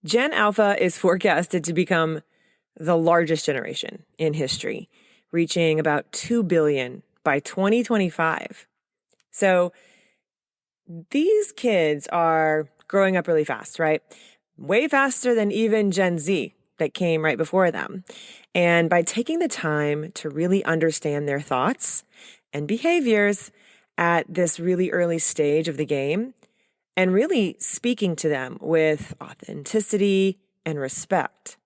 Gen Alpha is forecasted to become the largest generation in history, reaching about 2 billion by 2025. So these kids are growing up really fast, right? Way faster than even Gen Z that came right before them. And by taking the time to really understand their thoughts and behaviors at this really early stage of the game, and really speaking to them with authenticity and respect,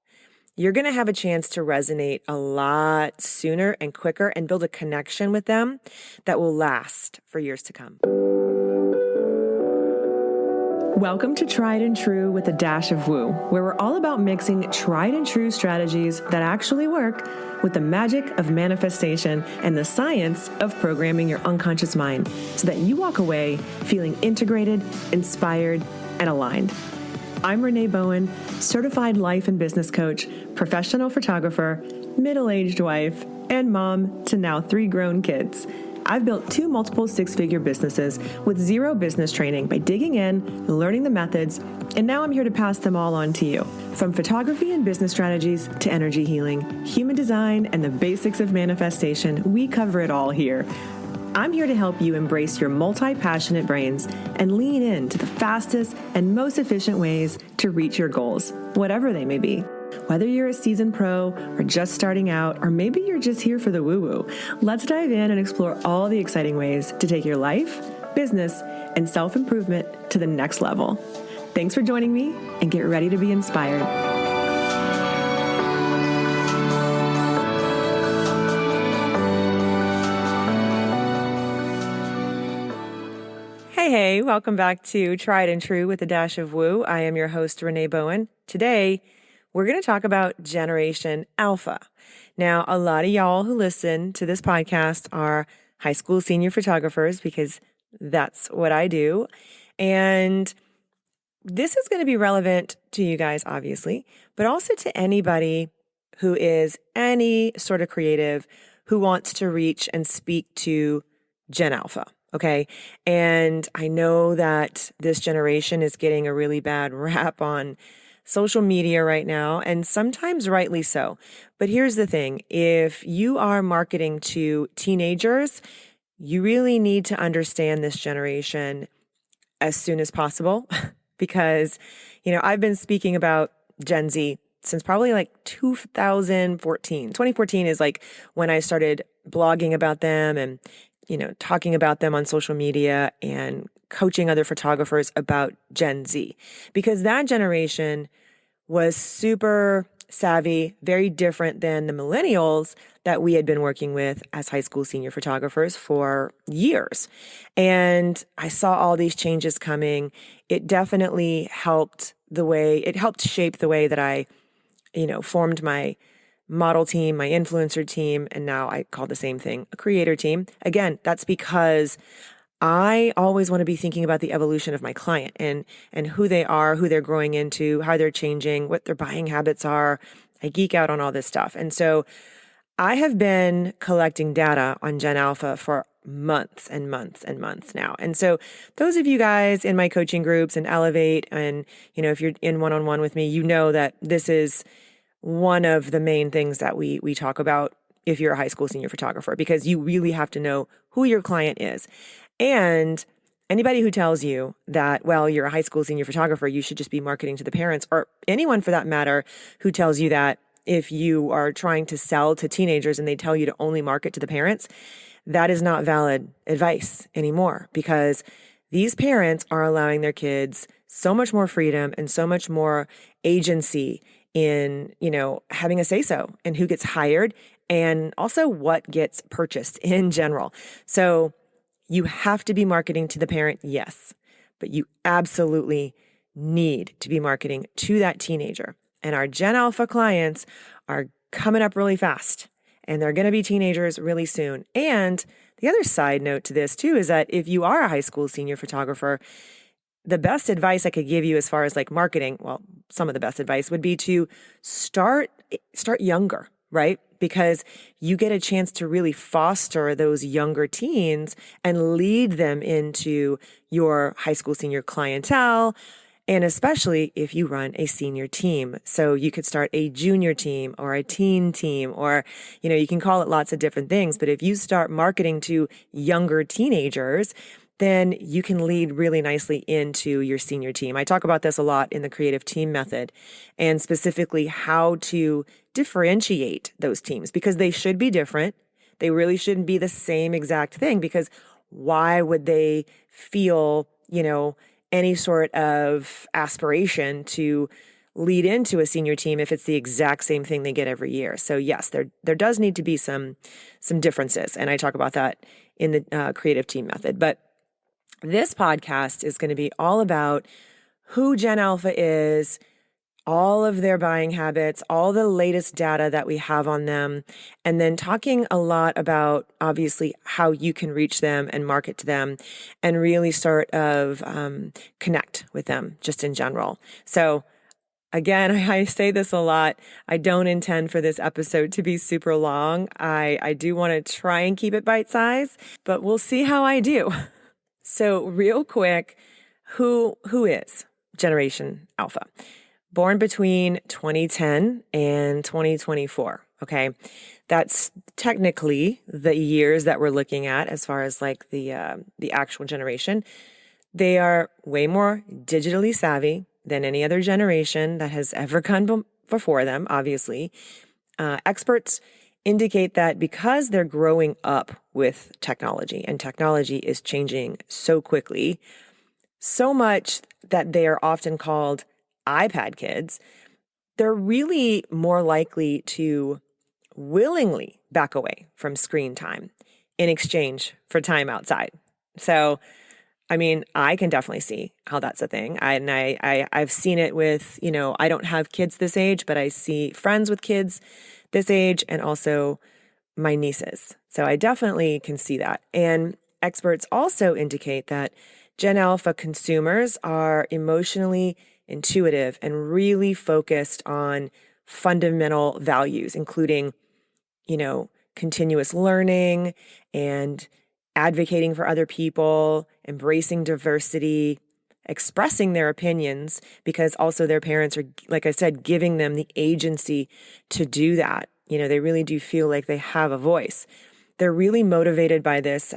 you're going to have a chance to resonate a lot sooner and quicker and build a connection with them that will last for years to come. Welcome to Tried and True with a Dash of Woo, where we're all about mixing tried and true strategies that actually work with the magic of manifestation and the science of programming your unconscious mind so that you walk away feeling integrated, inspired, and aligned. I'm Renee Bowen, certified life and business coach, professional photographer, middle-aged wife, and mom to now 3 grown kids. I've built 2 multiple 6-figure businesses with 0 business training by digging in, learning the methods, and now I'm here to pass them all on to you. From photography and business strategies to energy healing, human design, and the basics of manifestation, we cover it all here. I'm here to help you embrace your multi-passionate brains and lean into the fastest and most efficient ways to reach your goals, whatever they may be. Whether you're a seasoned pro or just starting out, or maybe you're just here for the woo-woo, let's dive in and explore all the exciting ways to take your life, business, and self-improvement to the next level. Thanks for joining me, and get ready to be inspired. Hey, welcome back to Tried and True with a Dash of Woo. I am your host, Renee Bowen. Today, we're going to talk about Generation Alpha. Now, a lot of y'all who listen to this podcast are high school senior photographers because that's what I do. And this is going to be relevant to you guys, obviously, but also to anybody who is any sort of creative who wants to reach and speak to Gen Alpha. Okay. And I know that this generation is getting a really bad rap on social media right now, and sometimes rightly so. But here's the thing. If you are marketing to teenagers, you really need to understand this generation as soon as possible because, I've been speaking about Gen Z since probably like 2014. 2014 is like when I started blogging about them and talking about them on social media and coaching other photographers about Gen Z, because that generation was super savvy, very different than the millennials that we had been working with as high school senior photographers for years. And I saw all these changes coming. It definitely helped shape the way that I, formed my model team, my influencer team, and now I call the same thing a creator team. Again, that's because I always want to be thinking about the evolution of my client and who they are, who they're growing into, how they're changing, what their buying habits are. I geek out on all this stuff. And so I have been collecting data on Gen Alpha for months and months and months now. And so those of you guys in my coaching groups and Elevate, and if you're in one-on-one with me, you know that this is one of the main things that we talk about if you're a high school senior photographer, because you really have to know who your client is. And anybody who tells you that, well, you're a high school senior photographer, you should just be marketing to the parents, or anyone for that matter who tells you that if you are trying to sell to teenagers and they tell you to only market to the parents, that is not valid advice anymore, because these parents are allowing their kids so much more freedom and so much more agency in, having a say-so in who gets hired and also what gets purchased in general. So you have to be marketing to the parent, yes, but you absolutely need to be marketing to that teenager. And our Gen Alpha clients are coming up really fast, and they're going to be teenagers really soon. And the other side note to this too is that if you are a high school senior photographer, the best advice I could give you as far as like marketing, well, some of the best advice would be to start younger, right? Because you get a chance to really foster those younger teens and lead them into your high school senior clientele And especially if you run a senior team. So you could start a junior team or a teen team, or, you can call it lots of different things. But if you start marketing to younger teenagers, then you can lead really nicely into your senior team. I talk about this a lot in the creative team method, and specifically how to differentiate those teams, because they should be different. They really shouldn't be the same exact thing, because why would they feel, any sort of aspiration to lead into a senior team if it's the exact same thing they get every year? So yes, there does need to be some differences, and I talk about that in the creative team method. But this podcast is going to be all about who Gen Alpha is, all of their buying habits, all the latest data that we have on them, and then talking a lot about, obviously, how you can reach them and market to them and really sort of connect with them just in general. So again, I say this a lot. I don't intend for this episode to be super long. I do want to try and keep it bite-sized, but we'll see how I do. So real quick, who is Generation Alpha? Born between 2010 and 2024, okay? That's technically the years that we're looking at as far as like the actual generation. They are way more digitally savvy than any other generation that has ever come before them, obviously. Experts indicate that because they're growing up with technology, and technology is changing so quickly, so much that they are often called iPad kids, they're really more likely to willingly back away from screen time in exchange for time outside. So, I mean, I can definitely see how that's a thing. I've seen it with, I don't have kids this age, but I see friends with kids this age and also my nieces. So I definitely can see that. And experts also indicate that Gen Alpha consumers are emotionally intuitive and really focused on fundamental values, including, continuous learning and advocating for other people, embracing diversity, expressing their opinions, because also their parents are, like I said, giving them the agency to do that. They really do feel like they have a voice. They're really motivated by this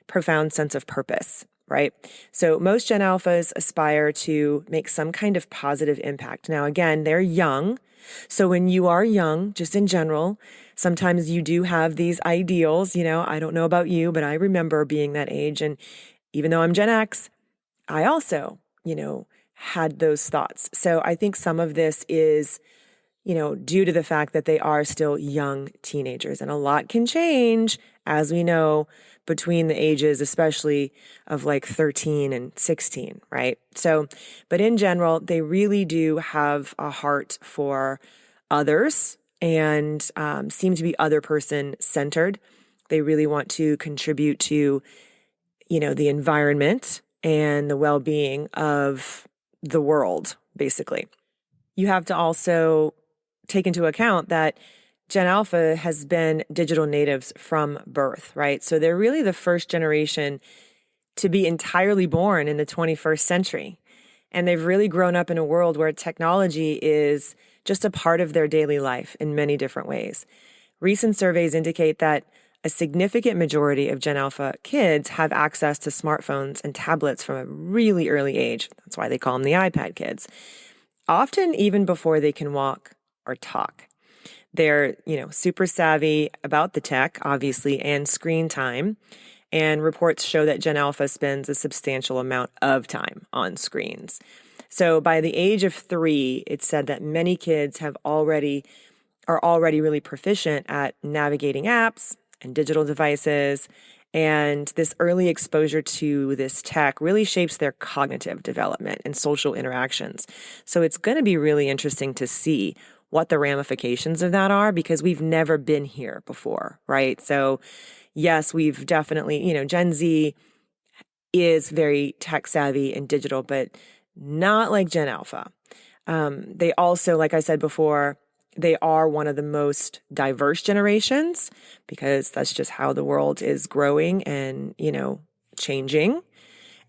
profound sense of purpose, right? So most Gen Alphas aspire to make some kind of positive impact. Now, again, they're young. So when you are young, just in general, sometimes you do have these ideals. I don't know about you, but I remember being that age. And even though I'm Gen X, I also, had those thoughts. So I think some of this is, due to the fact that they are still young teenagers, and a lot can change, as we know, between the ages, especially of like 13 and 16, right? So, but in general, they really do have a heart for others and seem to be other person centered. They really want to contribute to, the environment and the well-being of the world, basically. You have to also take into account that Gen Alpha has been digital natives from birth, right? So they're really the first generation to be entirely born in the 21st century. And they've really grown up in a world where technology is just a part of their daily life in many different ways. Recent surveys indicate that a significant majority of Gen Alpha kids have access to smartphones and tablets from a really early age. That's why they call them the iPad kids. Often even before they can walk or talk. They're, super savvy about the tech, obviously, and screen time. And reports show that Gen Alpha spends a substantial amount of time on screens. So by the age of 3, it's said that many kids are already really proficient at navigating apps and digital devices. And this early exposure to this tech really shapes their cognitive development and social interactions. So it's going to be really interesting to see what the ramifications of that are, because we've never been here before, right? So yes, we've definitely, Gen Z is very tech savvy and digital, but not like Gen Alpha. They also, like I said before, they are one of the most diverse generations, because that's just how the world is growing and, changing.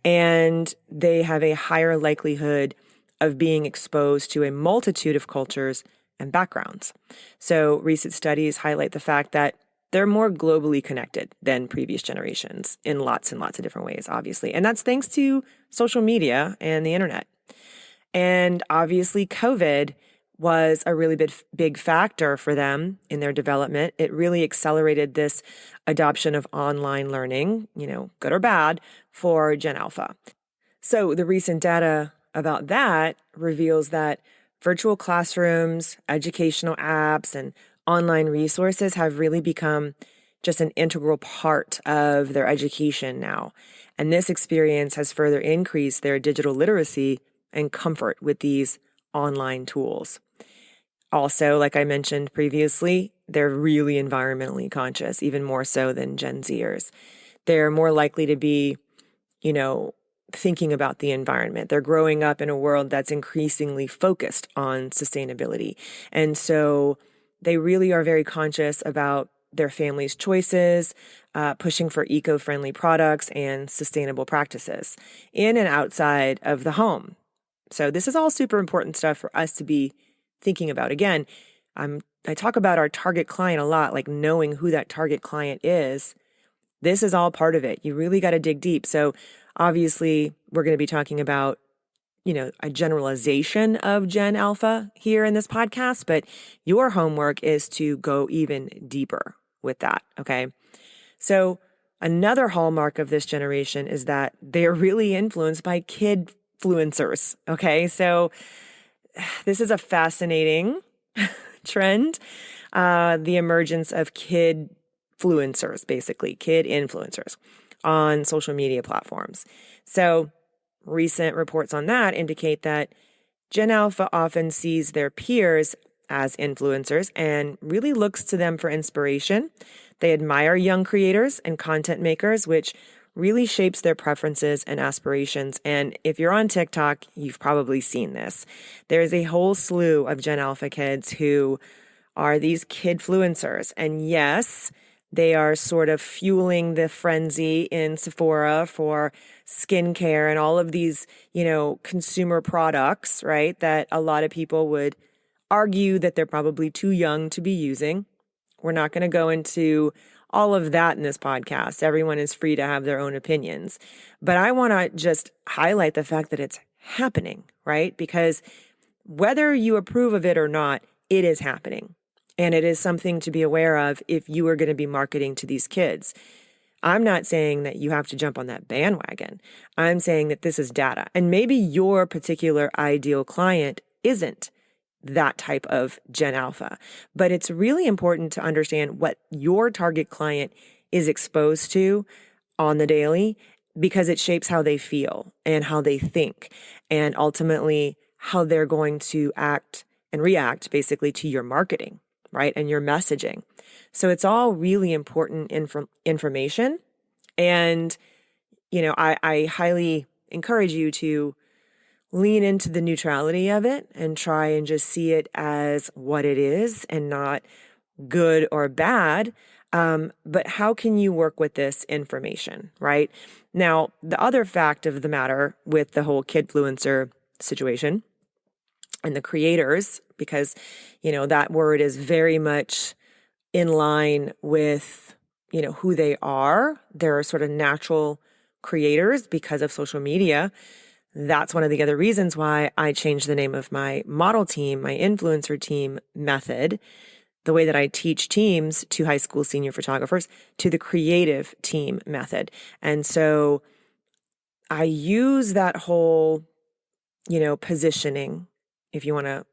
and they have a higher likelihood of being exposed to a multitude of cultures and backgrounds. So recent studies highlight the fact that they're more globally connected than previous generations in lots and lots of different ways, obviously. And that's thanks to social media and the internet. And obviously, COVID was a really big factor for them in their development. It really accelerated this adoption of online learning, good or bad, for Gen Alpha. So the recent data about that reveals that virtual classrooms, educational apps, and online resources have really become just an integral part of their education now. And this experience has further increased their digital literacy and comfort with these online tools. Also, like I mentioned previously, they're really environmentally conscious, even more so than Gen Zers. They're more likely to be, thinking about the environment. They're growing up in a world that's increasingly focused on sustainability. And so they really are very conscious about their family's choices, pushing for eco-friendly products and sustainable practices in and outside of the home. So this is all super important stuff for us to be thinking about. Again, I talk about our target client a lot, like knowing who that target client is. This is all part of it. You really got to dig deep. So obviously, we're going to be talking about, a generalization of Gen Alpha here in this podcast, but your homework is to go even deeper with that, okay? So another hallmark of this generation is that they're really influenced by Kidfluencers, okay? So this is a fascinating trend, the emergence of Kidfluencers, basically, kid influencers on social media platforms. So recent reports on that indicate that Gen Alpha often sees their peers as influencers and really looks to them for inspiration. They admire young creators and content makers, which really shapes their preferences and aspirations. And if you're on TikTok, you've probably seen this. There's a whole slew of Gen Alpha kids who are these Kidfluencers. And yes, they are sort of fueling the frenzy in Sephora for skincare and all of these, consumer products, right? That a lot of people would argue that they're probably too young to be using. We're not going to go into all of that in this podcast. Everyone is free to have their own opinions. But I want to just highlight the fact that it's happening, right? Because whether you approve of it or not, it is happening. And it is something to be aware of if you are going to be marketing to these kids. I'm not saying that you have to jump on that bandwagon. I'm saying that this is data. And maybe your particular ideal client isn't that type of Gen Alpha. But it's really important to understand what your target client is exposed to on the daily, because it shapes how they feel and how they think, and ultimately how they're going to act and react basically to your marketing, right? And your messaging. So it's all really important information. And, I highly encourage you to lean into the neutrality of it and try and just see it as what it is and not good or bad. But how can you work with this information, right? Now, the other fact of the matter with the whole Kidfluencer situation and the creators, because, that word is very much in line with, who they are. They're sort of natural creators because of social media. That's one of the other reasons why I changed the name of my model team, my influencer team method, the way that I teach teams to high school senior photographers, to the creative team method. And so I use that whole, positioning, if you want to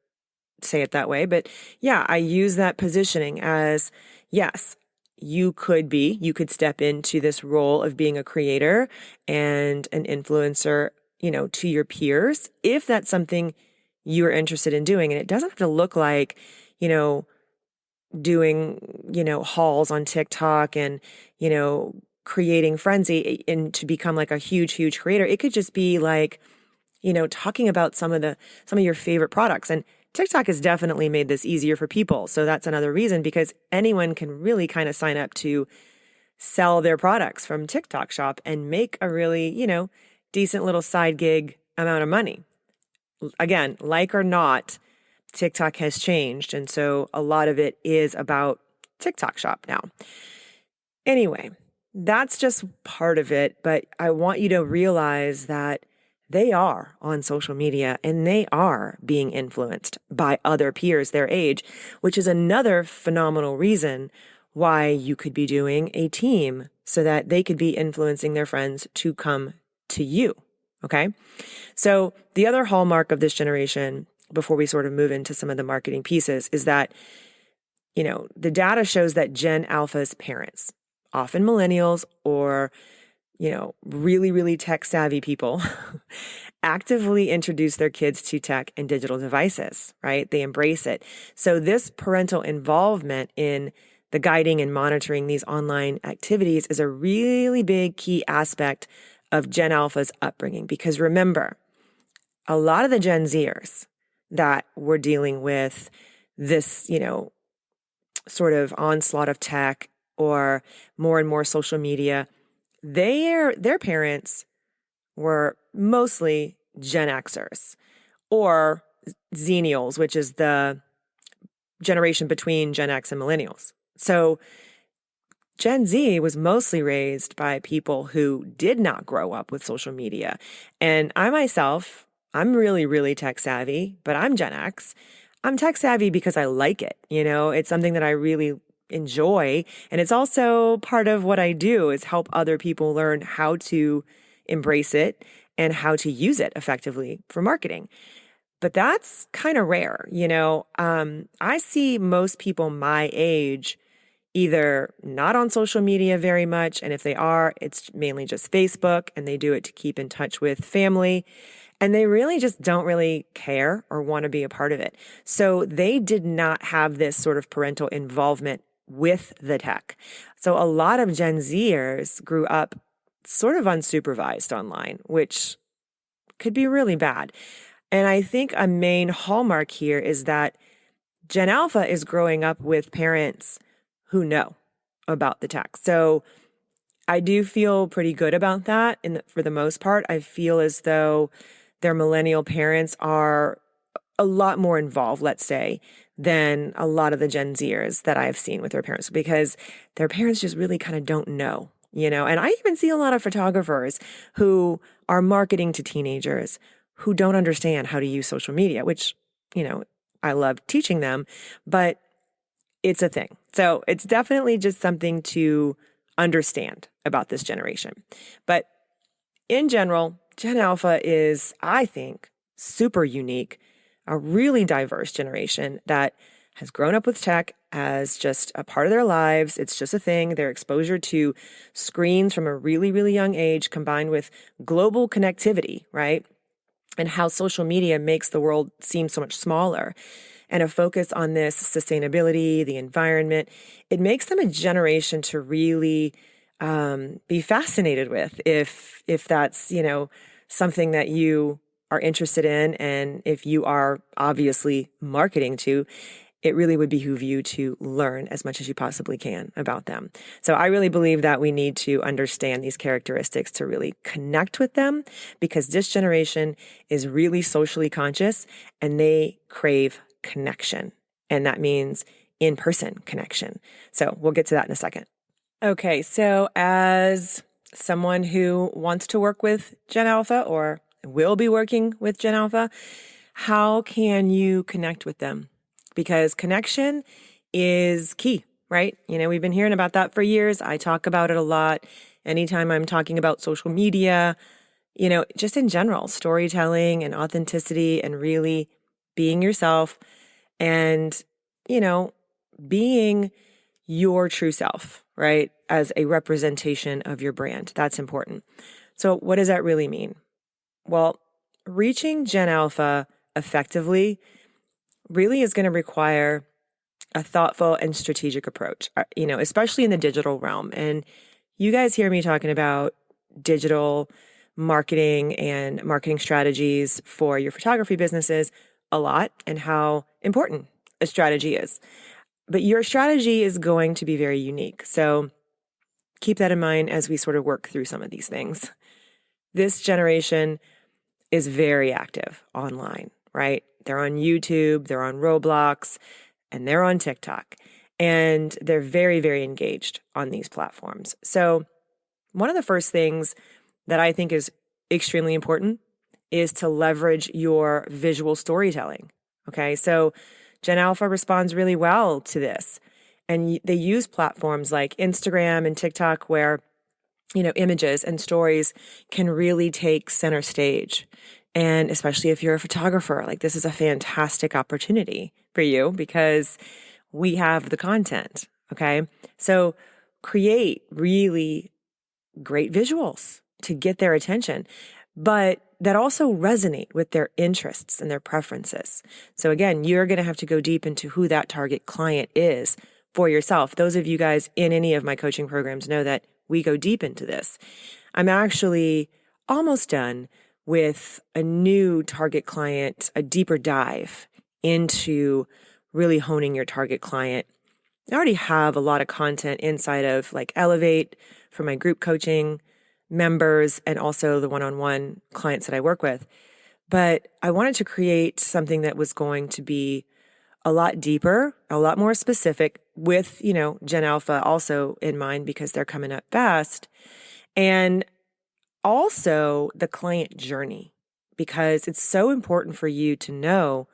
say it that way. But yeah, I use that positioning as, yes, you could step into this role of being a creator and an influencer, to your peers, if that's something you're interested in doing. And it doesn't have to look like, doing, hauls on TikTok and, creating frenzy and to become like a huge, huge creator. It could just be like, talking about some of your favorite products. And TikTok has definitely made this easier for people. So that's another reason, because anyone can really kind of sign up to sell their products from TikTok Shop and make a really, decent little side gig amount of money. Again, like or not, TikTok has changed. And so a lot of it is about TikTok shop now. Anyway, that's just part of it. But I want you to realize that they are on social media and they are being influenced by other peers their age, which is another phenomenal reason why you could be doing a team so that they could be influencing their friends to come to you. Okay. So the other hallmark of this generation, before we sort of move into some of the marketing pieces, is that, the data shows that Gen Alpha's parents, often millennials or, really, really tech savvy people, actively introduce their kids to tech and digital devices, right? They embrace it. So this parental involvement in the guiding and monitoring these online activities is a really big key aspect of Gen Alpha's upbringing. Because remember, a lot of the Gen Zers that were dealing with this, sort of onslaught of tech or more and more social media, their parents were mostly Gen Xers or Xennials, which is the generation between Gen X and millennials. So Gen Z was mostly raised by people who did not grow up with social media. And I myself, I'm really, really tech savvy, but I'm Gen X. I'm tech savvy because I like it. It's something that I really enjoy. And it's also part of what I do is help other people learn how to embrace it and how to use it effectively for marketing. But that's kind of rare. I see most people my age either not on social media very much, and if they are, it's mainly just Facebook, and they do it to keep in touch with family, and they really just don't really care or want to be a part of it. So they did not have this sort of parental involvement with the tech. So a lot of Gen Zers grew up sort of unsupervised online, which could be really bad. And I think a main hallmark here is that Gen Alpha is growing up with parents who know about the tech. So I do feel pretty good about that. And for the most part, I feel as though their millennial parents are a lot more involved, let's say, than a lot of the Gen Zers that I've seen with their parents, because their parents just really kind of don't know, and I even see a lot of photographers who are marketing to teenagers who don't understand how to use social media, which, I love teaching them, but it's a thing. So it's definitely just something to understand about this generation. But in general, Gen Alpha is, I think, super unique, a really diverse generation that has grown up with tech as just a part of their lives. It's just a thing. Their exposure to screens from a really, really young age combined with global connectivity, right? And how social media makes the world seem so much smaller. And a focus on this sustainability, the environment, it makes them a generation to really be fascinated with if that's, something that you are interested in. And if you are obviously marketing to, it really would behoove you to learn as much as you possibly can about them. So I really believe that we need to understand these characteristics to really connect with them, because this generation is really socially conscious and they crave connection. And that means in-person connection. So we'll get to that in a second. Okay, so as someone who wants to work with Gen Alpha or will be working with Gen Alpha, how can you connect with them? Because connection is key, right? We've been hearing about that for years. I talk about it a lot. Anytime I'm talking about social media, just in general, storytelling and authenticity and really being yourself and, being your true self, right? As a representation of your brand. That's important. So what does that really mean? Well, reaching Gen Alpha effectively really is going to require a thoughtful and strategic approach, especially in the digital realm. And you guys hear me talking about digital marketing and marketing strategies for your photography businesses a lot and how important a strategy is. But your strategy is going to be very unique. So keep that in mind as we sort of work through some of these things. this generation is very active online, right? They're on YouTube, they're on Roblox, and they're on TikTok. And they're very, very engaged on these platforms. So one of the first things that I think is extremely important is to leverage your visual storytelling. Okay, so Gen Alpha responds really well to this. And they use platforms like Instagram and TikTok where, images and stories can really take center stage. And especially if you're a photographer, like this is a fantastic opportunity for you because we have the content. Okay, so create really great visuals to get their attention, but that also resonate with their interests and their preferences. So again, you're going to have to go deep into who that target client is for yourself. Those of you guys in any of my coaching programs know that we go deep into this. I'm actually almost done with a new target client, a deeper dive into really honing your target client. I already have a lot of content inside of like Elevate for my group coaching members and also the one-on-one clients that I work with. But I wanted to create something that was going to be a lot deeper, a lot more specific with, Gen Alpha also in mind because they're coming up fast. And also the client journey, because it's so important for you to know,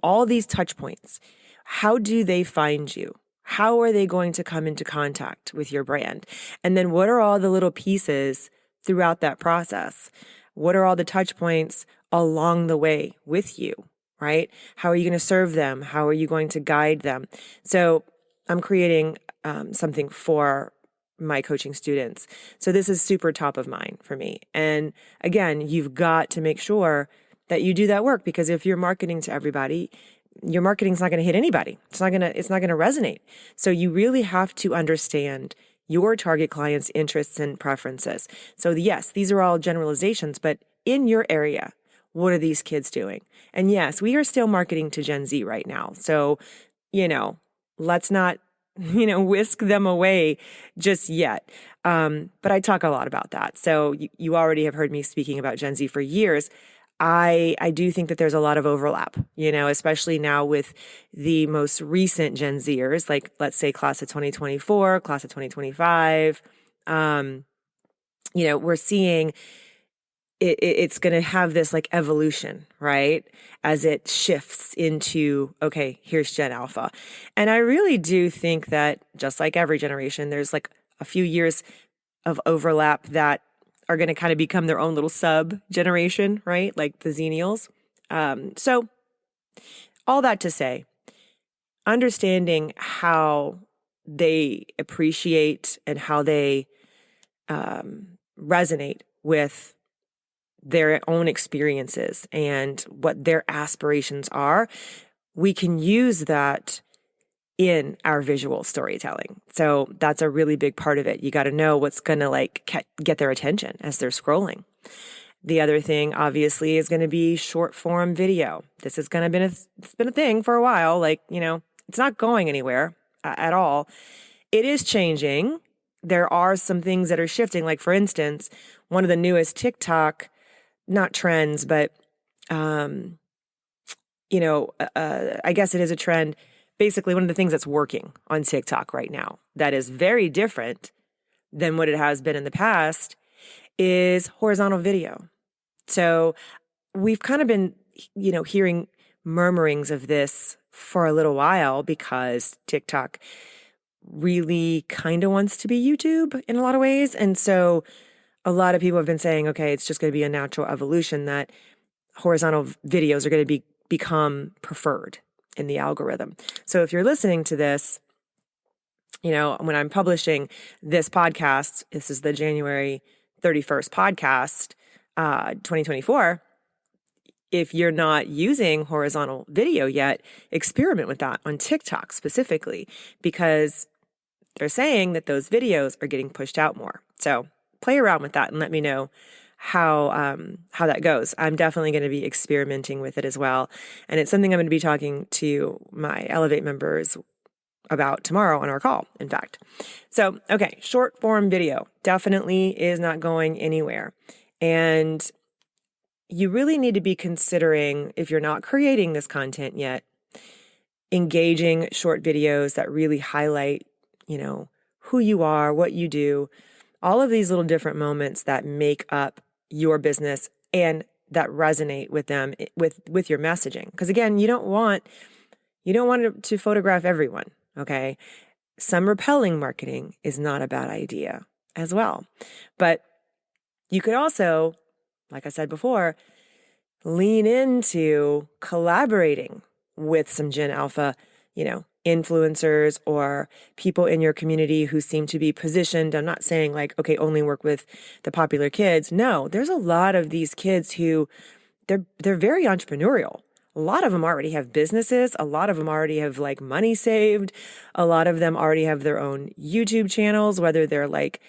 all these touch points. How do they find you? How are they going to come into contact with your brand? And then what are all the little pieces throughout that process? What are all the touch points along the way with you, right? How are you going to serve them? How are you going to guide them? So I'm creating something for my coaching students. So this is super top of mind for me. And again, you've got to make sure that you do that work, because if you're marketing to everybody, your marketing's not going to hit anybody. It's not going to resonate. So you really have to understand your target client's interests and preferences. So yes, these are all generalizations, but in your area, what are these kids doing? And yes, we are still marketing to Gen Z right now. So, let's not, whisk them away just yet. But I talk a lot about that. So you already have heard me speaking about Gen Z for years. I do think that there's a lot of overlap, especially now with the most recent Gen Zers, like let's say class of 2024, class of 2025. We're seeing it's going to have this like evolution, right? As it shifts into, okay, here's Gen Alpha. And I really do think that just like every generation, there's like a few years of overlap that are going to kind of become their own little sub generation, right? Like the Xennials. So all that to say, understanding how they appreciate and how they resonate with their own experiences and what their aspirations are, we can use that in our visual storytelling. So that's a really big part of it. You got to know what's going to get their attention as they're scrolling. The other thing, obviously, is going to be short form video. This is going to it's been a thing for a while. It's not going anywhere at all. It is changing. There are some things that are shifting. Like for instance, one of the newest TikTok, not trends, but I guess it is a trend. Basically, one of the things that's working on TikTok right now that is very different than what it has been in the past is horizontal video. So we've kind of been, hearing murmurings of this for a little while because TikTok really kind of wants to be YouTube in a lot of ways. And so a lot of people have been saying, okay, it's just going to be a natural evolution that horizontal videos are going to become preferred in the algorithm. So if you're listening to this, when I'm publishing this podcast, this is the January 31st podcast, 2024. If you're not using horizontal video yet, experiment with that on TikTok specifically, because they're saying that those videos are getting pushed out more. So play around with that and let me know how that goes. I'm definitely going to be experimenting with it as well. And it's something I'm going to be talking to my Elevate members about tomorrow on our call, in fact. So, okay, short form video definitely is not going anywhere. And you really need to be considering, if you're not creating this content yet, engaging short videos that really highlight, who you are, what you do, all of these little different moments that make up your business and that resonate with them, with your messaging. Because again, you don't want to photograph everyone, okay? Some repelling marketing is not a bad idea as well. But you could also, like I said before, lean into collaborating with some Gen Alpha, influencers or people in your community who seem to be positioned. I'm not saying like, okay, only work with the popular kids. No, there's a lot of these kids who they're very entrepreneurial. A lot of them already have businesses. A lot of them already have like money saved. A lot of them already have their own YouTube channels, whether they're like,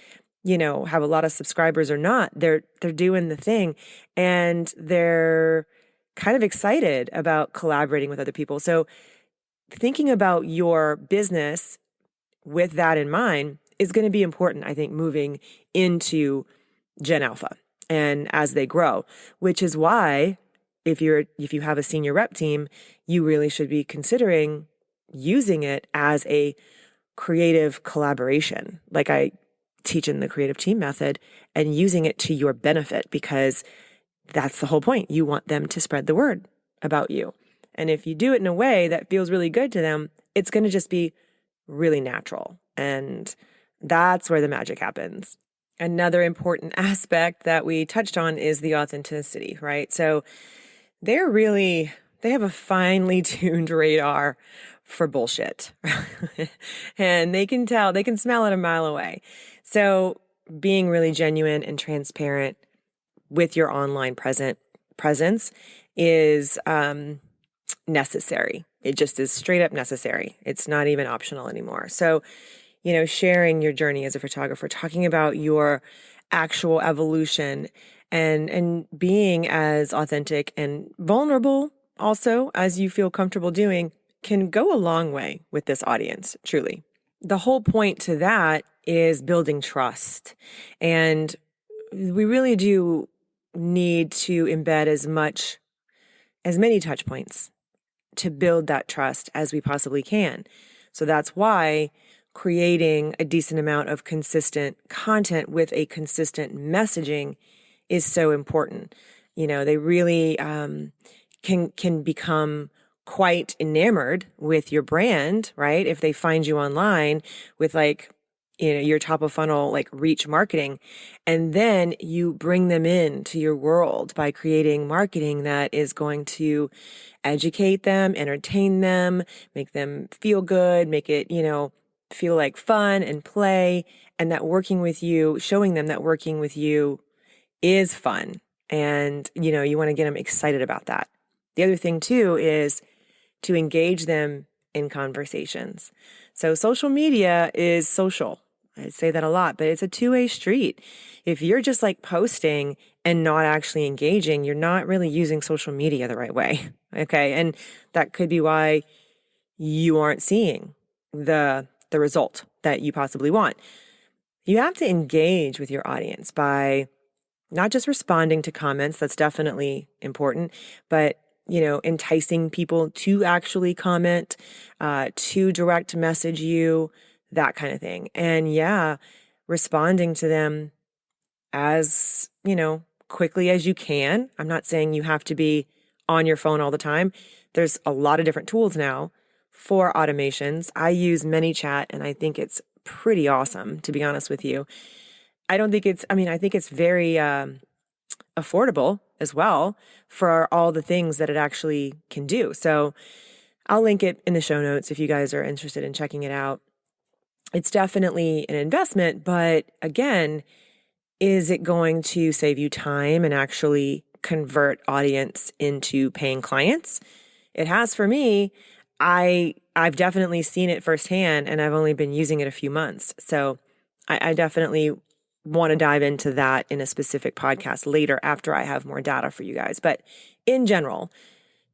have a lot of subscribers or not. They're doing the thing and they're kind of excited about collaborating with other people. So thinking about your business with that in mind is going to be important, I think, moving into Gen Alpha and as they grow, which is why if you have a senior rep team, you really should be considering using it as a creative collaboration, like I teach in the creative team method, and using it to your benefit, because that's the whole point. You want them to spread the word about you. And if you do it in a way that feels really good to them, it's going to just be really natural. And that's where the magic happens. Another important aspect that we touched on is the authenticity, right? So they have a finely tuned radar for bullshit. And they can smell it a mile away. So being really genuine and transparent with your online presence is necessary. It just is straight up necessary. It's not even optional anymore. So, sharing your journey as a photographer, talking about your actual evolution and being as authentic and vulnerable also as you feel comfortable doing can go a long way with this audience, truly. The whole point to that is building trust. And we really do need to embed as many touch points to build that trust as we possibly can. So that's why creating a decent amount of consistent content with a consistent messaging is so important. They really can become quite enamored with your brand, right? If they find you online with your top of funnel, reach marketing, and then you bring them into your world by creating marketing that is going to educate them, entertain them, make them feel good, make it, feel like fun and play, and that working with you, showing them that working with you is fun. And, you want to get them excited about that. The other thing too is to engage them in conversations. So social media is social. I say that a lot, but it's a two-way street. If you're just posting and not actually engaging, you're not really using social media the right way. Okay. And that could be why you aren't seeing the result that you possibly want. You have to engage with your audience by not just responding to comments. That's definitely important, but enticing people to actually comment, to direct message you, that kind of thing. And responding to them as, quickly as you can. I'm not saying you have to be on your phone all the time. There's a lot of different tools now for automations. I use ManyChat and I think it's pretty awesome, to be honest with you. I think it's very affordable as well for all the things that it actually can do. So I'll link it in the show notes if you guys are interested in checking it out. It's definitely an investment, but again, is it going to save you time and actually convert audience into paying clients? It has for me. I've definitely seen it firsthand, and I've only been using it a few months. So I definitely want to dive into that in a specific podcast later after I have more data for you guys. But in general,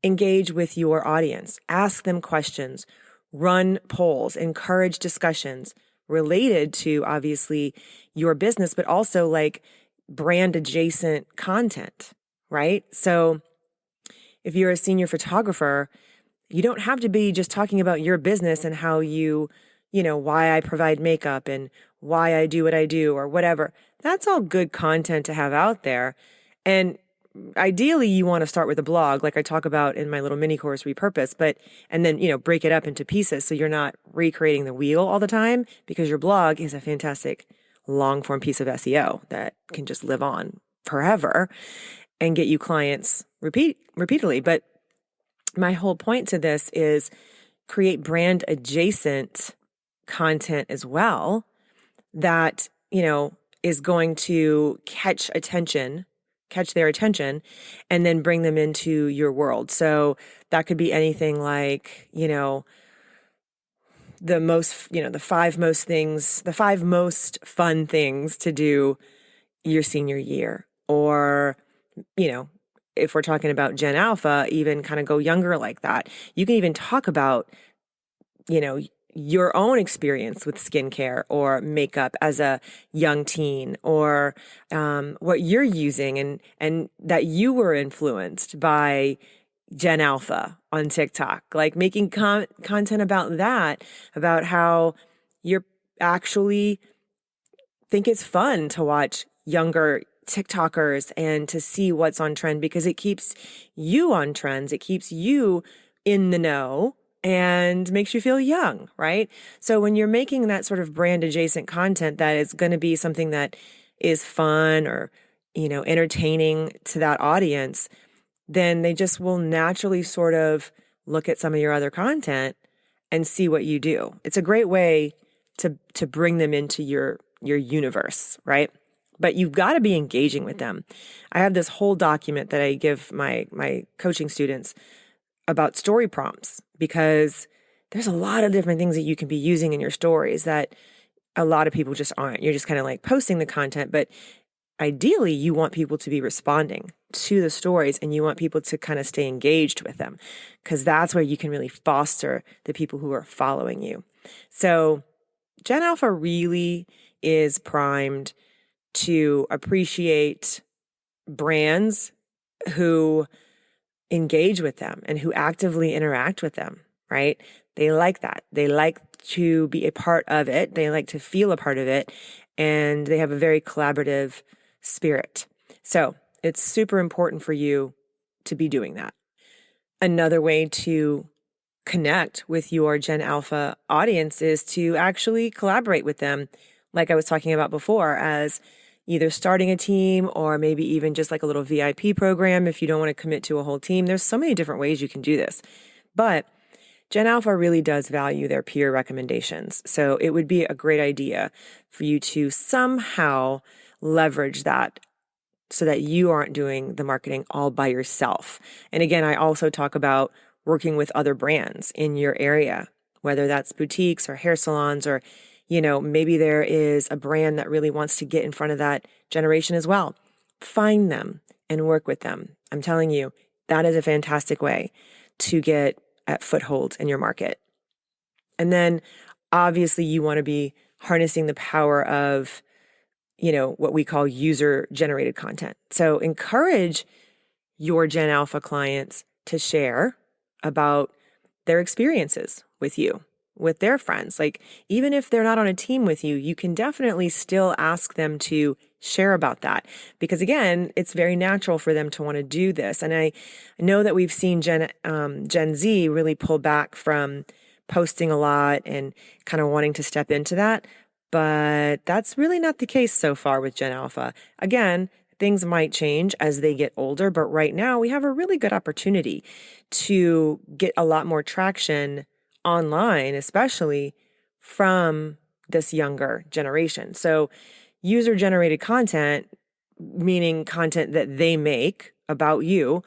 engage with your audience, ask them questions, run polls, encourage discussions related to obviously your business, but also like brand adjacent content, right? So if you're a senior photographer, you don't have to be just talking about your business and how why I provide makeup and why I do what I do or whatever. That's all good content to have out there. And ideally, you want to start with a blog, like I talk about in my little mini course, Repurpose, and then, break it up into pieces so you're not recreating the wheel all the time, because your blog is a fantastic long form piece of SEO that can just live on forever and get you clients repeatedly. But my whole point to this is create brand adjacent content as well that, is going to catch their attention and then bring them into your world. So that could be anything like, the five most fun things to do your senior year, or, if we're talking about Gen Alpha, even kind of go younger like that. You can even talk about, your own experience with skincare or makeup as a young teen, or what you're using and that you were influenced by Gen Alpha on TikTok, like making content about that, about how you're actually think it's fun to watch younger TikTokers and to see what's on trend, because it keeps you on trends. It keeps you in the know and makes you feel young, right? So when you're making that sort of brand adjacent content that is going to be something that is fun or, entertaining to that audience, then they just will naturally sort of look at some of your other content and see what you do. It's a great way to bring them into your universe, right? But you've got to be engaging with them. I have this whole document that I give my coaching students about story prompts, because there's a lot of different things that you can be using in your stories that a lot of people just aren't. You're just kind of like posting the content, but ideally you want people to be responding to the stories and you want people to kind of stay engaged with them, because that's where you can really foster the people who are following you. So Gen Alpha really is primed to appreciate brands who engage with them and who actively interact with them, right? They like that. They like to be a part of it. They like to feel a part of it. And they have a very collaborative spirit. So it's super important for you to be doing that. Another way to connect with your Gen Alpha audience is to actually collaborate with them, like I was talking about before, as either starting a team or maybe even just like a little VIP program if you don't want to commit to a whole team. There's so many different ways you can do this. But Gen Alpha really does value their peer recommendations. So it would be a great idea for you to somehow leverage that so that you aren't doing the marketing all by yourself. And again, I also talk about working with other brands in your area, whether that's boutiques or hair salons, or maybe there is a brand that really wants to get in front of that generation as well. Find them and work with them. I'm telling you, that is a fantastic way to get at footholds in your market. And then obviously you want to be harnessing the power of, what we call user-generated content. So encourage your Gen Alpha clients to share about their experiences with you, with their friends. Like, even if they're not on a team with you, you can definitely still ask them to share about that, because again, it's very natural for them to want to do this. And I know that we've seen Gen Z really pull back from posting a lot and kind of wanting to step into that, but that's really not the case so far with Gen Alpha. Again, things might change as they get older, but right now we have a really good opportunity to get a lot more traction online, especially from this younger generation. So user-generated content, meaning content that they make about you,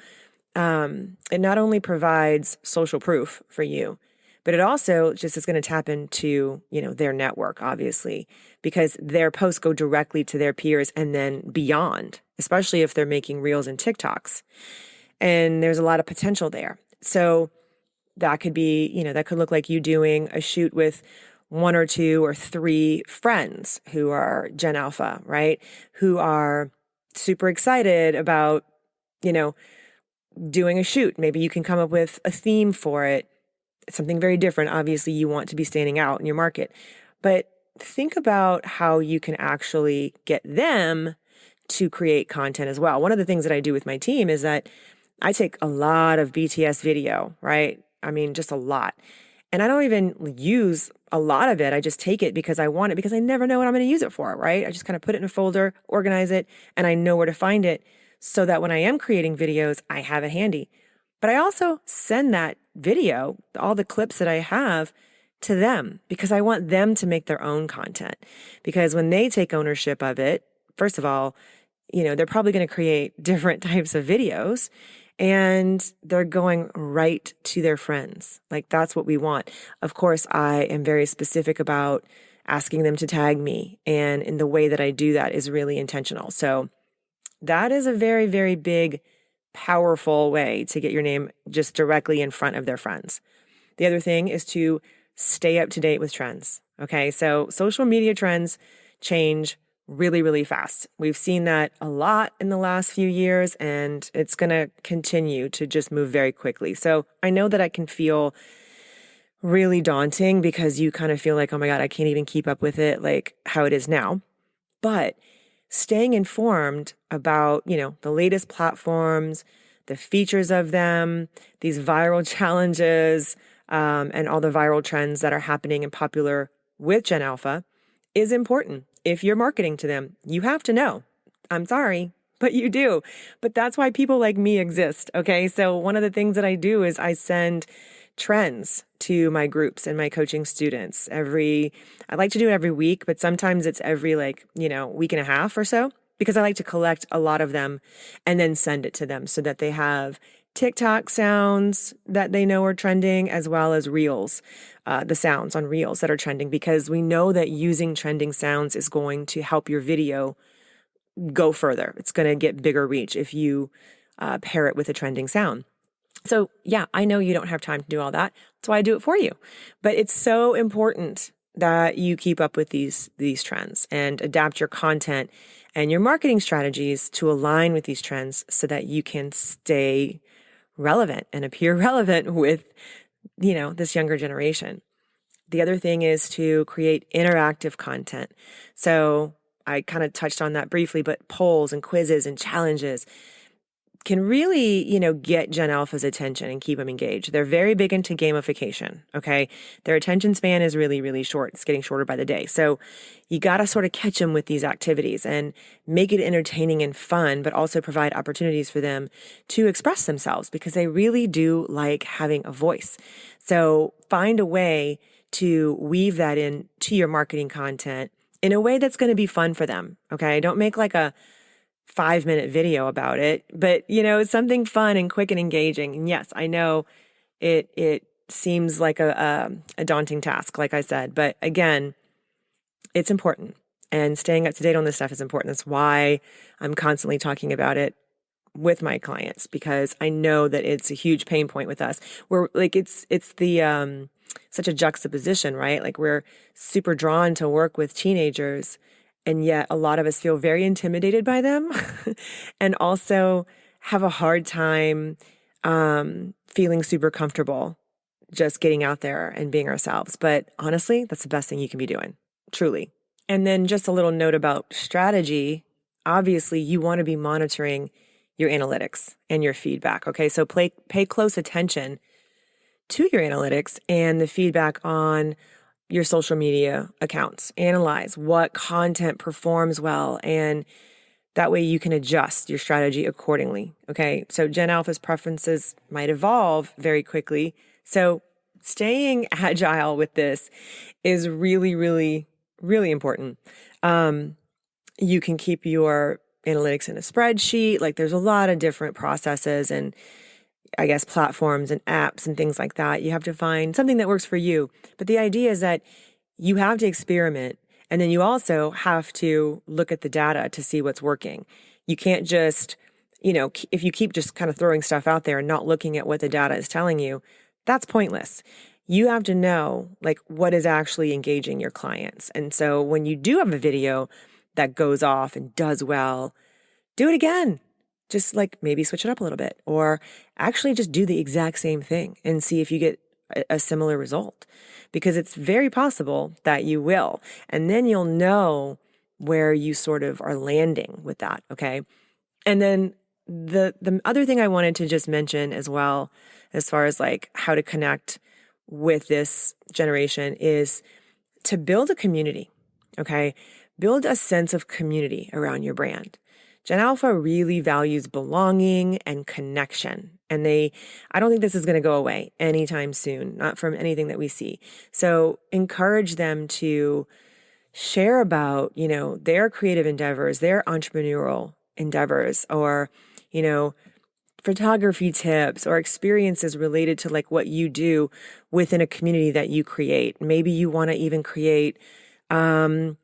it not only provides social proof for you, but it also just is going to tap into, their network, obviously, because their posts go directly to their peers and then beyond, especially if they're making reels and TikToks. And there's a lot of potential there. So that could be, that could look like you doing a shoot with 1 or 2 or 3 friends who are Gen Alpha, right? Who are super excited about, doing a shoot. Maybe you can come up with a theme for it. It's something very different. Obviously, you want to be standing out in your market. But think about how you can actually get them to create content as well. One of the things that I do with my team is that I take a lot of BTS video, right? I mean, just a lot. And I don't even use a lot of it. I just take it because I want it, because I never know what I'm going to use it for, right? I just kind of put it in a folder, organize it, and I know where to find it so that when I am creating videos, I have it handy. But I also send that video, all the clips that I have, to them because I want them to make their own content. Because when they take ownership of it, first of all, they're probably going to create different types of videos and they're going right to their friends. Like, that's what we want. Of course, I am very specific about asking them to tag me. And in the way that I do that is really intentional. So that is a very, very big, powerful way to get your name just directly in front of their friends. The other thing is to stay up to date with trends. Okay. So social media trends change really, really fast. We've seen that a lot in the last few years, and it's going to continue to just move very quickly. So I know that I can feel really daunting because you kind of feel like, oh my God, I can't even keep up with it like how it is now. But staying informed about, the latest platforms, the features of them, these viral challenges, and all the viral trends that are happening and popular with Gen Alpha is important. If you're marketing to them, you have to know. I'm sorry, but you do. But that's why people like me exist, okay? So one of the things that I do is I send trends to my groups and my coaching students I like to do it every week, but sometimes it's every week and a half or so, because I like to collect a lot of them and then send it to them so that they have TikTok sounds that they know are trending, as well as reels, the sounds on reels that are trending, because we know that using trending sounds is going to help your video go further. It's going to get bigger reach if you pair it with a trending sound. So yeah, I know you don't have time to do all that. That's why I do it for you. But it's so important that you keep up with these trends and adapt your content and your marketing strategies to align with these trends so that you can stay relevant and appear relevant with, this younger generation. The other thing is to create interactive content. So I kind of touched on that briefly, but polls and quizzes and challenges can really, get Gen Alpha's attention and keep them engaged. They're very big into gamification, okay? Their attention span is really, really short. It's getting shorter by the day. So you got to sort of catch them with these activities and make it entertaining and fun, but also provide opportunities for them to express themselves, because they really do like having a voice. So find a way to weave that into your marketing content in a way that's going to be fun for them, okay? Don't make like a 5-minute video about it, but something fun and quick and engaging. And yes, I know it seems like a daunting task, like I said, but again, it's important, and staying up to date on this stuff is important. That's why I'm constantly talking about it with my clients, because I know that it's a huge pain point with us. We're like, it's the such a juxtaposition, right? Like, we're super drawn to work with teenagers, and yet a lot of us feel very intimidated by them and also have a hard time feeling super comfortable just getting out there and being ourselves. But honestly, that's the best thing you can be doing, truly. And then just a little note about strategy. Obviously, you want to be monitoring your analytics and your feedback, okay? So pay close attention to your analytics and the feedback on your social media accounts. Analyze what content performs well, and that way you can adjust your strategy accordingly. Okay. So Gen Alpha's preferences might evolve very quickly. So staying agile with this is really, really, really important. You can keep your analytics in a spreadsheet. Like, there's a lot of different processes and I guess platforms and apps and things like that. You have to find something that works for you. But the idea is that you have to experiment, and then you also have to look at the data to see what's working. You can't just, if you keep just kind of throwing stuff out there and not looking at what the data is telling you, that's pointless. You have to know like what is actually engaging your clients. And so when you do have a video that goes off and does well, do it again. Just like maybe switch it up a little bit, or actually just do the exact same thing and see if you get a similar result, because it's very possible that you will. And then you'll know where you sort of are landing with that. Okay. And then the other thing I wanted to just mention as well, as far as like how to connect with this generation, is to build a community. Okay. Build a sense of community around your brand. Gen Alpha really values belonging and connection. And I don't think this is going to go away anytime soon, not from anything that we see. So encourage them to share about, their creative endeavors, their entrepreneurial endeavors, or, photography tips or experiences related to like what you do within a community that you create. Maybe you want to even create a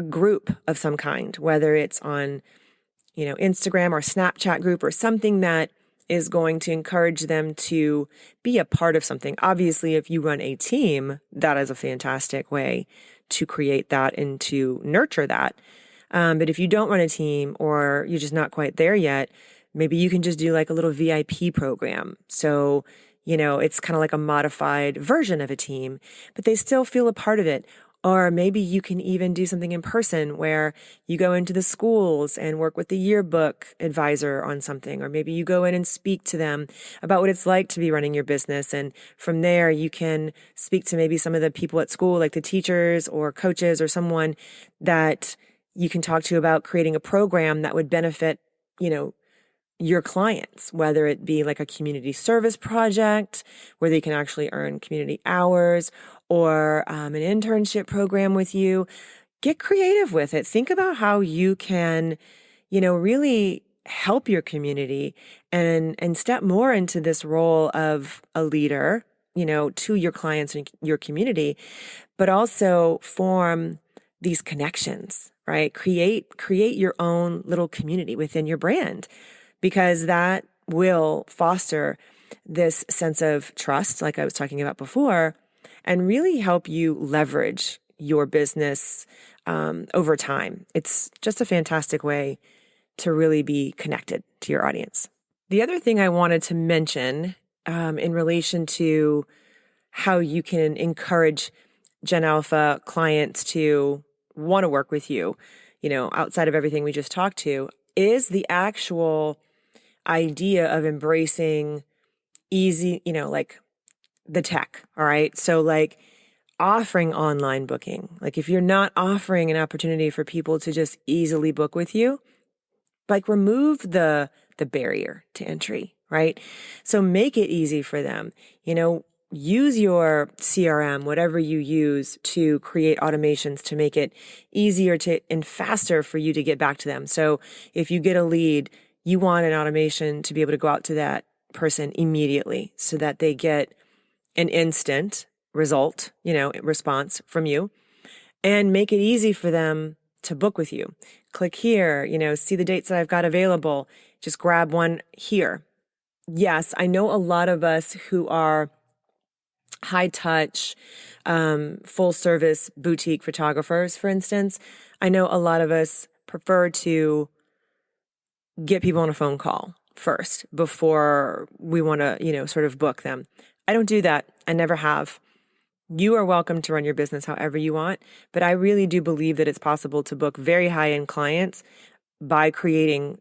group of some kind, whether it's on Instagram or Snapchat group or something that is going to encourage them to be a part of something. Obviously, if you run a team, that is a fantastic way to create that and to nurture that. But if you don't run a team or you're just not quite there yet, maybe you can just do like a little VIP program. So, it's kind of like a modified version of a team, but they still feel a part of it. Or maybe you can even do something in person where you go into the schools and work with the yearbook advisor on something. Or maybe you go in and speak to them about what it's like to be running your business. And from there, you can speak to maybe some of the people at school, like the teachers or coaches or someone that you can talk to about creating a program that would benefit, your clients, whether it be like a community service project where they can actually earn community hours, or an internship program with you. Get creative with it. Think about how you can, really help your community and step more into this role of a leader, to your clients and your community, but also form these connections, right? Create your own little community within your brand, because that will foster this sense of trust, like I was talking about before, and really help you leverage your business over time. It's just a fantastic way to really be connected to your audience. The other thing I wanted to mention in relation to how you can encourage Gen Alpha clients to want to work with you, outside of everything we just talked to, is the actual idea of embracing easy, like the tech. All right. So like offering online booking, like if you're not offering an opportunity for people to just easily book with you, like remove the barrier to entry, right? So make it easy for them, use your CRM, whatever you use to create automations to make it easier and faster for you to get back to them. So if you get a lead, you want an automation to be able to go out to that person immediately so that they get an instant result, response from you, and make it easy for them to book with you. Click here, see the dates that I've got available. Just grab one here. Yes, I know a lot of us who are high touch, full service boutique photographers, for instance. I know a lot of us prefer to get people on a phone call first before we want to, sort of book them. I don't do that. I never have. You are welcome to run your business however you want, but I really do believe that it's possible to book very high-end clients by creating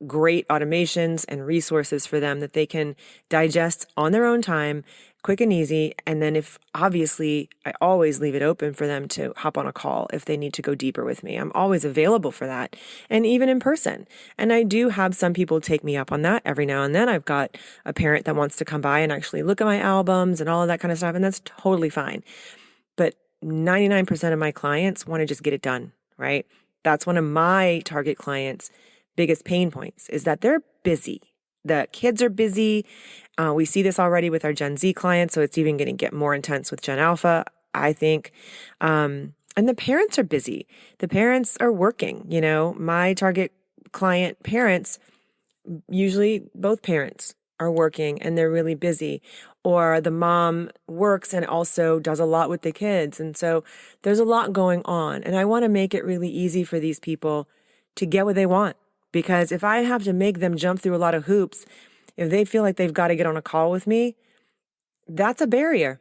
great automations and resources for them that they can digest on their own time, quick and easy. And then I always leave it open for them to hop on a call if they need to go deeper with me. I'm always available for that, and even in person. And I do have some people take me up on that every now and then. I've got a parent that wants to come by and actually look at my albums and all of that kind of stuff, and that's totally fine. But 99% of my clients want to just get it done, right? That's one of my target clients' biggest pain points, is that they're busy. The kids are busy. We see this already with our Gen Z clients, so it's even going to get more intense with Gen Alpha, I think. And the parents are busy. The parents are working. My target client parents, usually both parents are working and they're really busy. or the mom works and also does a lot with the kids. And so there's a lot going on. And I want to make it really easy for these people to get what they want. Because if I have to make them jump through a lot of hoops, if they feel like they've got to get on a call with me, that's a barrier.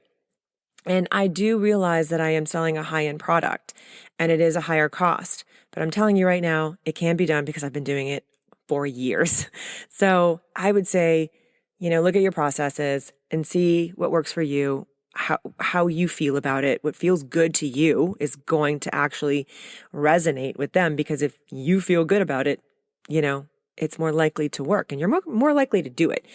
And I do realize that I am selling a high-end product and it is a higher cost. But I'm telling you right now, it can be done because I've been doing it for years. So I would say, look at your processes and see what works for you, how you feel about it. What feels good to you is going to actually resonate with them, because if you feel good about it, it's more likely to work and you're more likely to do it.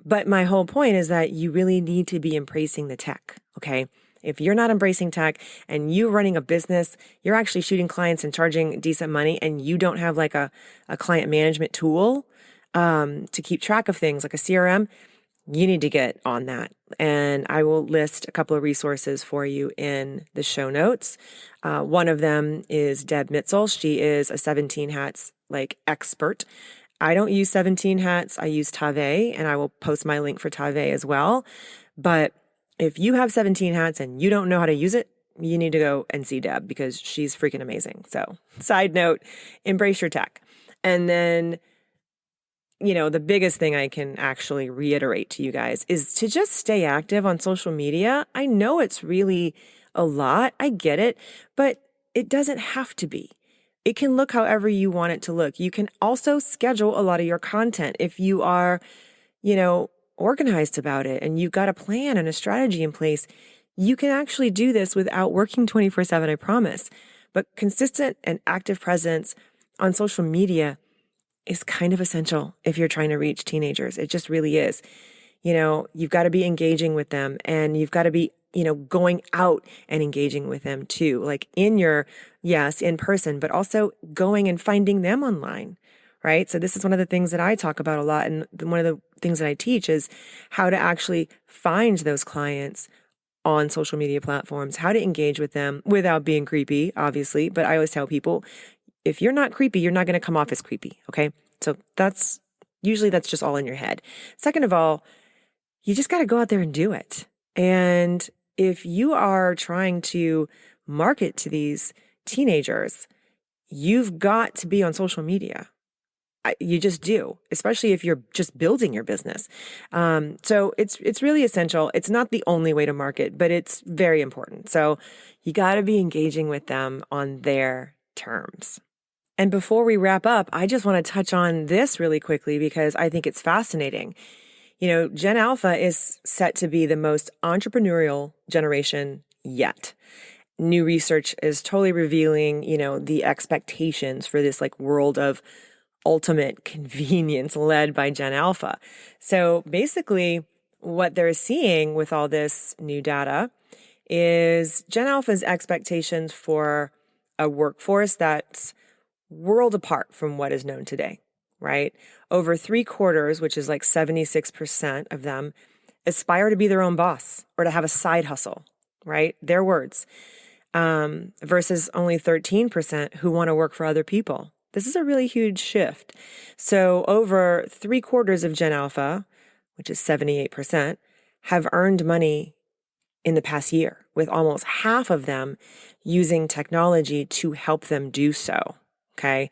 But my whole point is that you really need to be embracing the tech, okay? If you're not embracing tech and you're running a business, you're actually shooting clients and charging decent money, and you don't have like a client management tool to keep track of things like a CRM, you need to get on that. And I will list a couple of resources for you in the show notes. One of them is Deb Mitzel. She is a 17 hats expert. I don't use 17 hats. I use Tave, and I will post my link for Tave as well. But if you have 17 hats and you don't know how to use it, you need to go and see Deb, because she's freaking amazing. So, side note, embrace your tech. And then, the biggest thing I can actually reiterate to you guys is to just stay active on social media. I know it's really a lot. I get it, but it doesn't have to be. It can look however you want it to look. You can also schedule a lot of your content if you are, organized about it and you've got a plan and a strategy in place. You can actually do this without working 24/7, I promise. But consistent and active presence on social media is kind of essential if you're trying to reach teenagers. It just really is. You've got to be engaging with them, and you've got to be, going out and engaging with them too, like in person, but also going and finding them online, right? So this is one of the things that I talk about a lot. And one of the things that I teach is how to actually find those clients on social media platforms, how to engage with them without being creepy, obviously. But I always tell people, if you're not creepy, you're not going to come off as creepy. Okay. So that's just all in your head. Second of all, you just got to go out there and do it. And if you are trying to market to these teenagers, you've got to be on social media. You just do, especially if you're just building your business. So it's really essential. It's not the only way to market, but it's very important. So you got to be engaging with them on their terms. And before we wrap up, I just want to touch on this really quickly because I think it's fascinating. Gen Alpha is set to be the most entrepreneurial generation yet. New research is totally revealing, the expectations for this world of ultimate convenience led by Gen Alpha. So basically what they're seeing with all this new data is Gen Alpha's expectations for a workforce that's world apart from what is known today, right? Over 3/4, which is 76% of them, aspire to be their own boss or to have a side hustle, right? Their words, versus only 13% who want to work for other people. This is a really huge shift. So over 3/4 of Gen Alpha, which is 78%, have earned money in the past year, with almost half of them using technology to help them do so. Okay.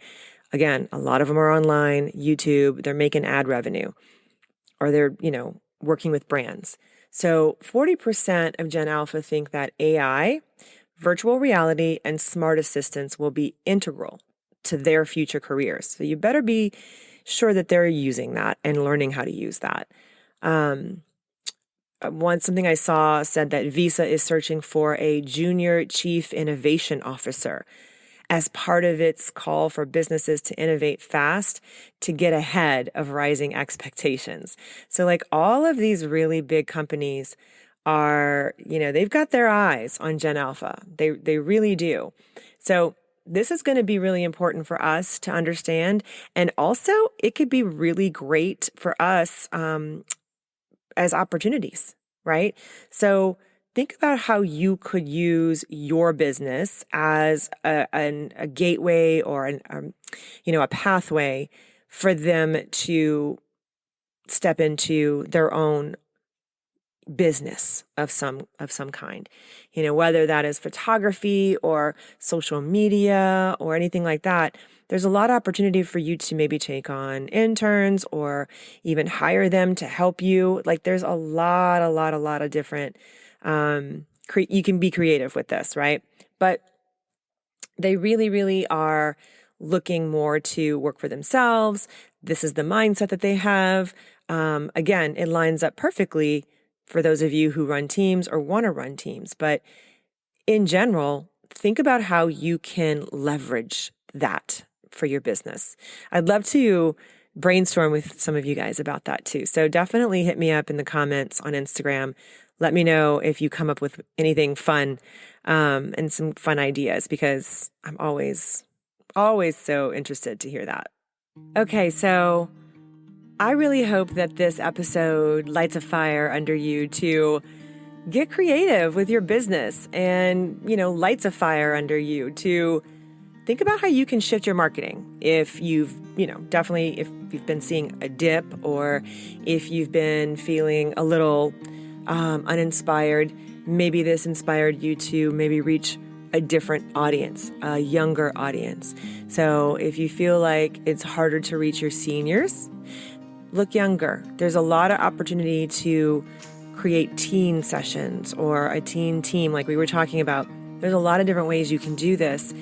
Again, a lot of them are online, YouTube, they're making ad revenue, or they're, working with brands. So 40% of Gen Alpha think that AI, virtual reality, and smart assistants will be integral to their future careers. So you better be sure that they're using that and learning how to use that. Something I saw said that Visa is searching for a junior chief innovation officer as part of its call for businesses to innovate fast to get ahead of rising expectations. So all of these really big companies are, they've got their eyes on Gen Alpha. They really do. So this is going to be really important for us to understand. And also it could be really great for us as opportunities, right? So think about how you could use your business as a gateway or a pathway for them to step into their own business of some kind, whether that is photography or social media or anything like that. There's a lot of opportunity for you to maybe take on interns or even hire them to help you. Like there's a lot of different, you can be creative with this, right? But they really are looking more to work for themselves. This is the mindset that they have. Again, it lines up perfectly for those of you who run teams or want to run teams. But in general, think about how you can leverage that for your business. I'd love to brainstorm with some of you guys about that too. So definitely hit me up in the comments on Instagram. Let me know if you come up with anything fun and some fun ideas, because I'm always so interested to hear that. Okay, so I really hope that this episode lights a fire under you to get creative with your business and, lights a fire under you to think about how you can shift your marketing. If you've, definitely if you've been seeing a dip, or if you've been feeling a little uninspired, maybe this inspired you to maybe reach a different audience, a younger audience. So if you feel like it's harder to reach your seniors, look younger. There's a lot of opportunity to create teen sessions or a teen team like we were talking about. There's a lot of different ways you can do this,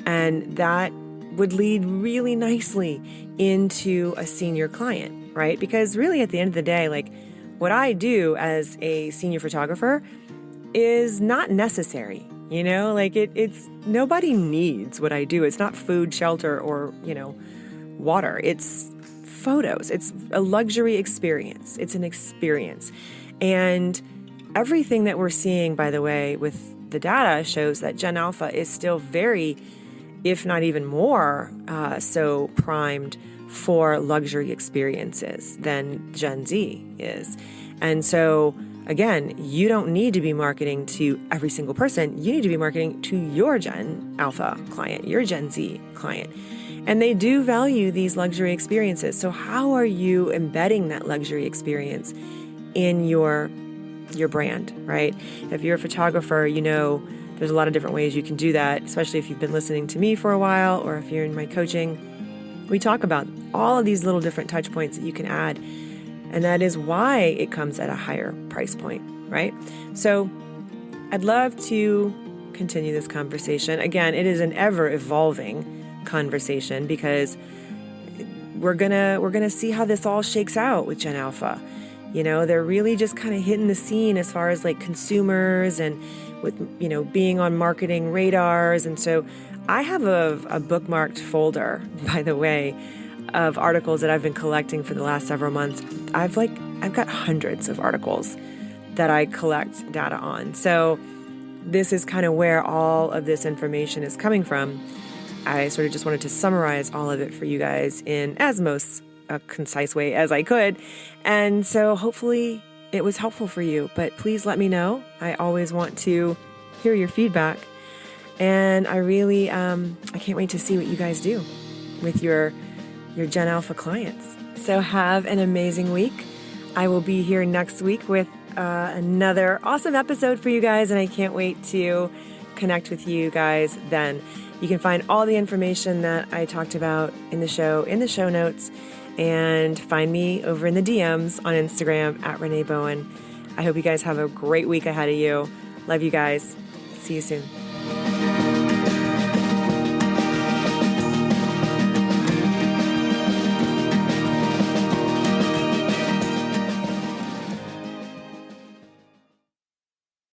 and that would lead really nicely into a senior client, right? Because really at the end of the day, like what I do as a senior photographer is not necessary. It's nobody needs what I do. It's not food, shelter, or, water. It's photos. It's a luxury experience. It's an experience. And everything that we're seeing, by the way, with the data shows that Gen Alpha is still very, if not even more, so primed for luxury experiences than Gen Z is. And so again, you don't need to be marketing to every single person. You need to be marketing to your Gen Alpha client, your Gen Z client. And they do value these luxury experiences. So how are you embedding that luxury experience in your brand, right? If you're a photographer, there's a lot of different ways you can do that, especially if you've been listening to me for a while, or if you're in my coaching. We talk about all of these little different touch points that you can add. And that is why it comes at a higher price point, right? So I'd love to continue this conversation. Again, it is an ever evolving conversation, because we're gonna see how this all shakes out with Gen Alpha. They're really just kind of hitting the scene as far as like consumers and with, being on marketing radars. And so I have a bookmarked folder, by the way, of articles that I've been collecting for the last several months. I've got hundreds of articles that I collect data on. So this is kind of where all of this information is coming from. I sort of just wanted to summarize all of it for you guys in as most a concise way as I could. And so hopefully it was helpful for you, but please let me know. I always want to hear your feedback. And I really, I can't wait to see what you guys do with your Gen Alpha clients. So have an amazing week. I will be here next week with another awesome episode for you guys, and I can't wait to connect with you guys then. You can find all the information that I talked about in the show notes, and find me over in the DMs on Instagram at Renee Bowen. I hope you guys have a great week ahead of you. Love you guys. See you soon.